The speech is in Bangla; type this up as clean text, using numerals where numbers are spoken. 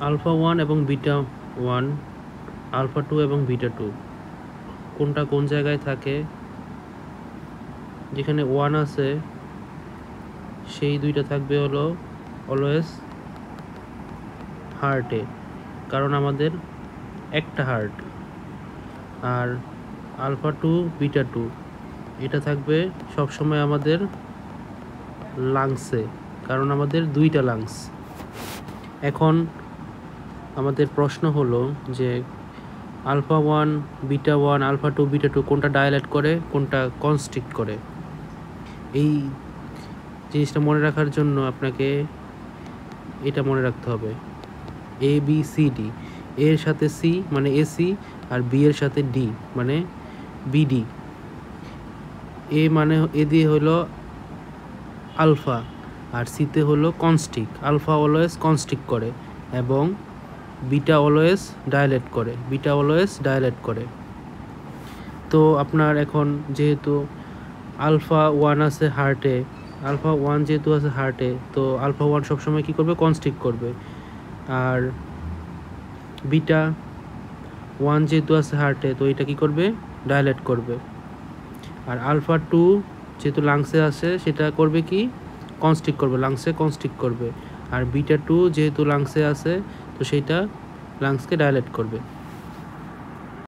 আলফা 1 এবং বিটা 1, আলফা 2 এবং বিটা 2 কোনটা কোন জায়গায় থাকে? যেখানে 1 আছে সেই দুইটা থাকবে হলো অলওয়েজ হার্টে, কারণ আমাদের একটা হার্ট। আর আলফা 2 বিটা 2 এটা থাকবে সবসময় আমাদের লাংসে, কারণ আমাদের দুইটা লাংস। এখন আমাদের প্রশ্ন হলো যে আলফা 1 বিটা 1 আলফা 2 বিটা 2 কোনটা ডায়ালেট করে, কোনটা কনস্ট্রিক্ট করে? এই জিনিসটা মনে রাখার জন্য আপনাকে এটা মনে রাখতে হবে, এ বি সি ডি। এর সাথে সি মানে এসি, আর বি এর সাথে ডি মানে বিডি। এ মানে এ দিয়ে হলো আলফা, আর সিতে হলো কনস্ট্রিক্ট। আলফা অলওয়েজ কনস্ট্রিক্ট করে এবং বিটা অলওয়েজ ডায়ালেট করে, বিটা অলওয়েজ ডায়ালেট করে। তো আপনার এখন যেহেতু আলফা 1 আছে হার্টে, আলফা 1 যেহেতু আছে হার্টে, তো আলফা 1 সবসময় কী করবে? কনস্ট্রিক্ট করবে। আর বিটা 1 যেহেতু আছে হার্টে, তো এটা কী করবে? ডায়ালেট করবে। আর আলফা 2 যেহেতু লাংসে আসে, সেটা করবে কি? কনস্ট্রিক্ট করবে, লাংসে কনস্ট্রিক্ট করবে। আর বিটা 2 যেহেতু লাংসে আছে, তো সেইটা লাংসকে ডায়ালেট করবে।